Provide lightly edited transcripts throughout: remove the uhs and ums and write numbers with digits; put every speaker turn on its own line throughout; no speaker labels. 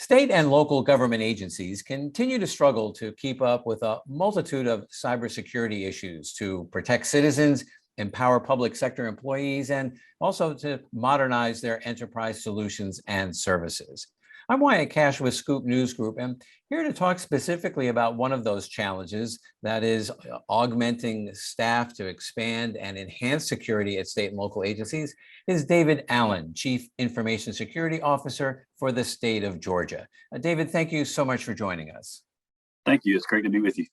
State and local government agencies continue to struggle to keep up with a multitude of cybersecurity issues to protect citizens, empower public sector employees, and also to modernize their enterprise solutions and services. I'm Wyatt Cash with Scoop News Group, and here to talk specifically about one of those challenges, that is augmenting staff to expand and enhance security at state and local agencies, is David Allen, Chief Information Security Officer for the state of Georgia. David, thank you so much for joining us.
Thank you. It's great to be with you.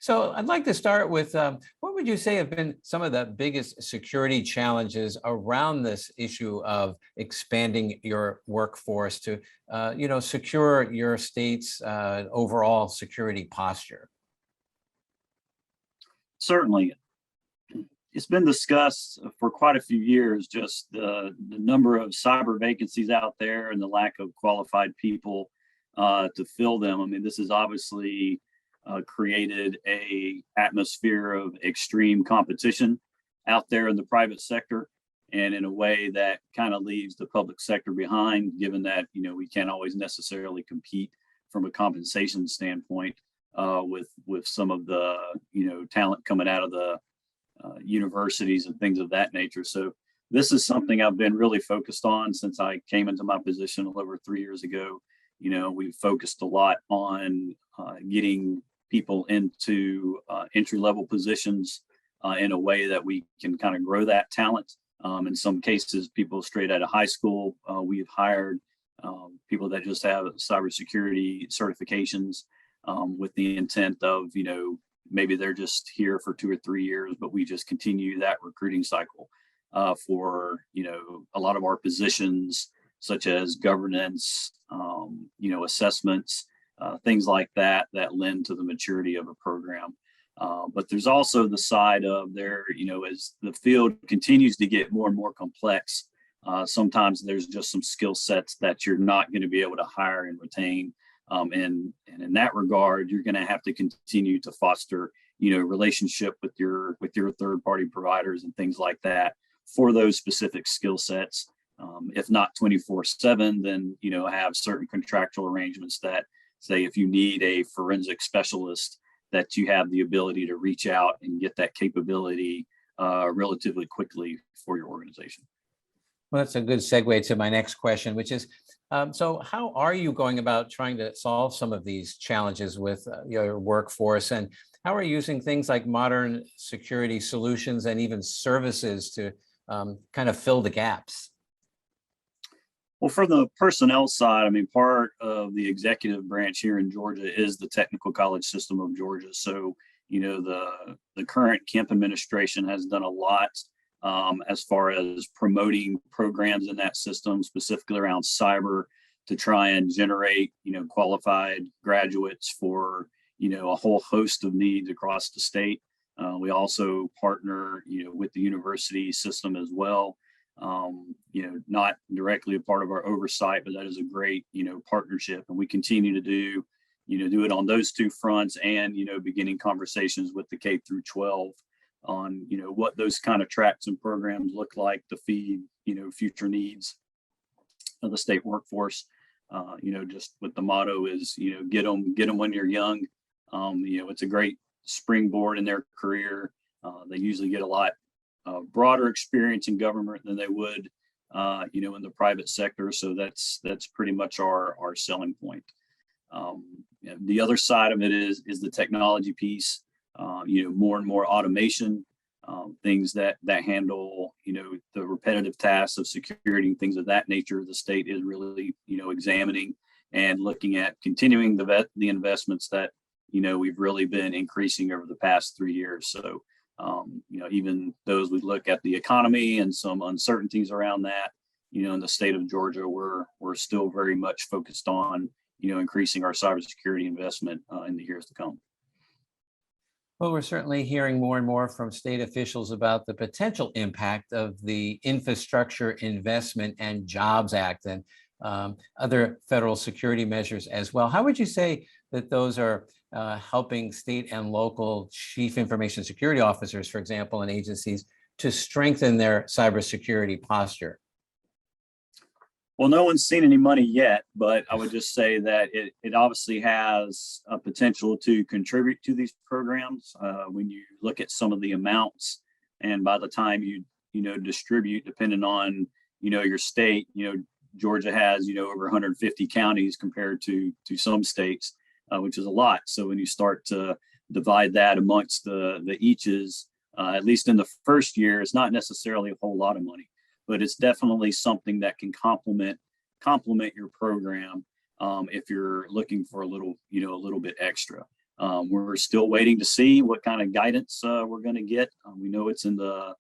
So I'd like to start with what would you say have been some of the biggest security challenges around this issue of expanding your workforce to, secure your state's overall security posture?
Certainly. It's been discussed for quite a few years, just the number of cyber vacancies out there and the lack of qualified people to fill them. I mean, this is obviously created a atmosphere of extreme competition out there in the private sector, and in a way that kind of leaves the public sector behind, given that we can't always necessarily compete from a compensation standpoint with some of the talent coming out of the universities and things of that nature. So this is something I've been really focused on since I came into my position a little over 3 years ago. We've focused a lot on getting people into entry-level positions in a way that we can kind of grow that talent. In some cases, people straight out of high school, we've hired people that just have cybersecurity certifications with the intent of, maybe they're just here for 2 or 3 years, but we just continue that recruiting cycle for, a lot of our positions, such as governance, assessments, things like that lend to the maturity of a program. But there's also the side of there, as the field continues to get more and more complex, sometimes there's just some skill sets that you're not going to be able to hire and retain. And in that regard, you're going to have to continue to foster, relationship with your third party providers and things like that for those specific skill sets. If not 24/7, then, have certain contractual arrangements that say if you need a forensic specialist, that you have the ability to reach out and get that capability relatively quickly for your organization.
Well, that's a good segue to my next question, which is, so how are you going about trying to solve some of these challenges with your workforce, and how are you using things like modern security solutions and even services to kind of fill the gaps?
Well, for the personnel side, I mean, part of the executive branch here in Georgia is the Technical College System of Georgia. So, the current Kemp administration has done a lot as far as promoting programs in that system, specifically around cyber, to try and generate, qualified graduates for, a whole host of needs across the state. We also partner, with the university system as well. Not directly a part of our oversight, but that is a great, partnership. And we continue to do it on those two fronts, and, beginning conversations with the K through 12 on, what those kind of tracks and programs look like to feed, future needs of the state workforce. Just what the motto is, get them when you're young. It's a great springboard in their career. They usually get a lot broader experience in government than they would, in the private sector. So that's pretty much our selling point. The other side of it is the technology piece. More and more automation, things that handle, the repetitive tasks of security and things of that nature. The state is really, examining and looking at continuing the investments that, we've really been increasing over the past 3 years. So, even those we look at the economy and some uncertainties around that, in the state of Georgia, we're still very much focused on, increasing our cybersecurity investment in the years to come.
Well, we're certainly hearing more and more from state officials about the potential impact of the Infrastructure Investment and Jobs Act and other federal security measures as well. How would you say that those are helping state and local chief information security officers, for example, and agencies to strengthen their cybersecurity posture?
Well, no one's seen any money yet, but I would just say that it obviously has a potential to contribute to these programs. When you look at some of the amounts, and by the time you distribute, depending on your state, Georgia has over 150 counties compared to some states, which is a lot. So when you start to divide that amongst the eaches, at least in the first year, it's not necessarily a whole lot of money, but it's definitely something that can complement your program if you're looking for a little bit extra. We're still waiting to see what kind of guidance we're going to get. We know it's in the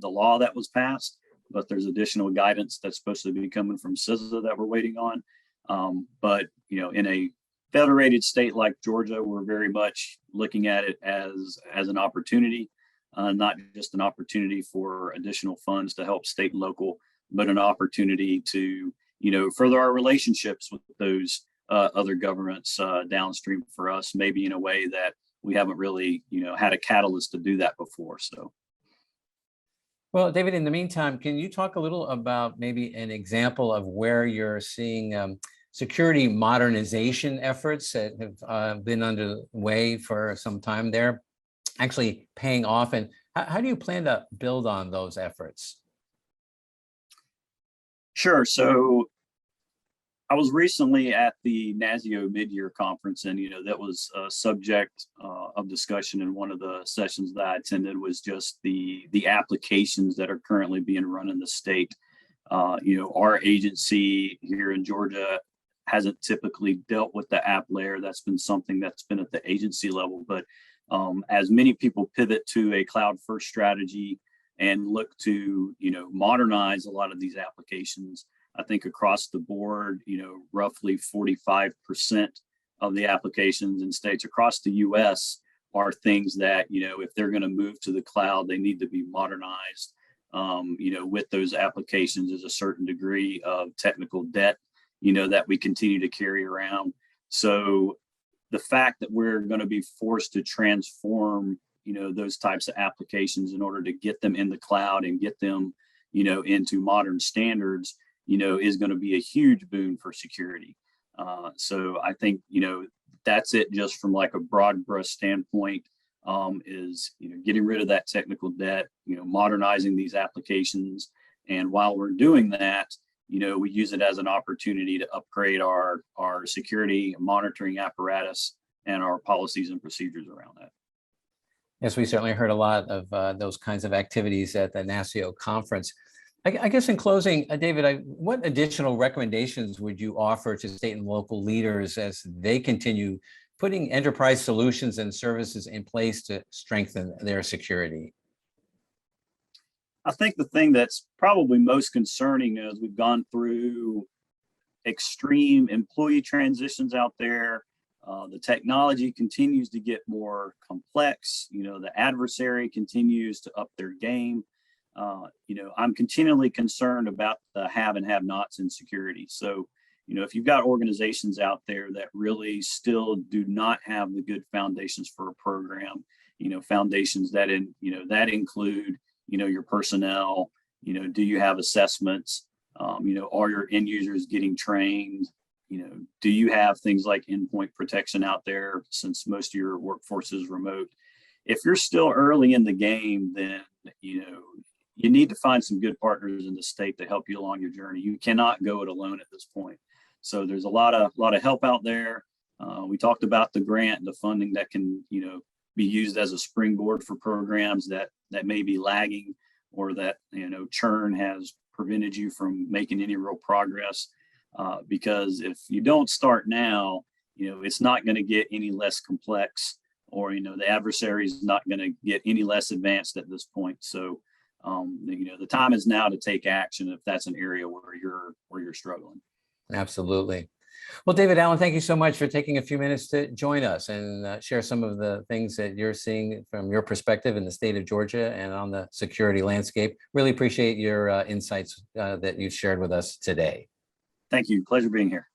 law that was passed, but there's additional guidance that's supposed to be coming from CISO that we're waiting on. But in a federated state like Georgia, we're very much looking at it as an opportunity. Not just an opportunity for additional funds to help state and local, but an opportunity to, further our relationships with those other governments downstream for us, maybe in a way that we haven't really, had a catalyst to do that before. So.
Well, David, in the meantime, can you talk a little about maybe an example of where you're seeing security modernization efforts that have been underway for some time there, actually paying off, and how do you plan to build on those efforts?
Sure. So I was recently at the NASIO mid-year conference, and that was a subject of discussion in one of the sessions that I attended was just the applications that are currently being run in the state. Our agency here in Georgia hasn't typically dealt with the app layer. That's been something that's been at the agency level, but as many people pivot to a cloud first strategy and look to, modernize a lot of these applications, I think across the board, roughly 45% of the applications in states across the US are things that, if they're going to move to the cloud, they need to be modernized. With those applications is a certain degree of technical debt, that we continue to carry around. So the fact that we're going to be forced to transform, those types of applications in order to get them in the cloud and get them, into modern standards, is going to be a huge boon for security. So I think, that's it just from like a broad brush standpoint, is, getting rid of that technical debt, modernizing these applications. And while we're doing that, we use it as an opportunity to upgrade our security monitoring apparatus and our policies and procedures around that.
Yes, we certainly heard a lot of those kinds of activities at the NASIO conference. I guess in closing, David, what additional recommendations would you offer to state and local leaders as they continue putting enterprise solutions and services in place to strengthen their security?
I think the thing that's probably most concerning is we've gone through extreme employee transitions out there. The technology continues to get more complex. The adversary continues to up their game. I'm continually concerned about the have and have nots in security. So, if you've got organizations out there that really still do not have the good foundations for a program, foundations that include, your personnel, do you have assessments? Are your end users getting trained? Do you have things like endpoint protection out there since most of your workforce is remote? If you're still early in the game, then, you need to find some good partners in the state to help you along your journey. You cannot go it alone at this point. So there's a lot of help out there. We talked about the grant and the funding that can, be used as a springboard for programs that may be lagging or that, churn has prevented you from making any real progress. Because if you don't start now, it's not going to get any less complex, or, the adversary is not going to get any less advanced at this point. So, the time is now to take action if that's an area where you're struggling.
Absolutely. Well, David Allen, thank you so much for taking a few minutes to join us and share some of the things that you're seeing from your perspective in the state of Georgia and on the security landscape. Really appreciate your insights that you've shared with us today.
Thank you. Pleasure being here.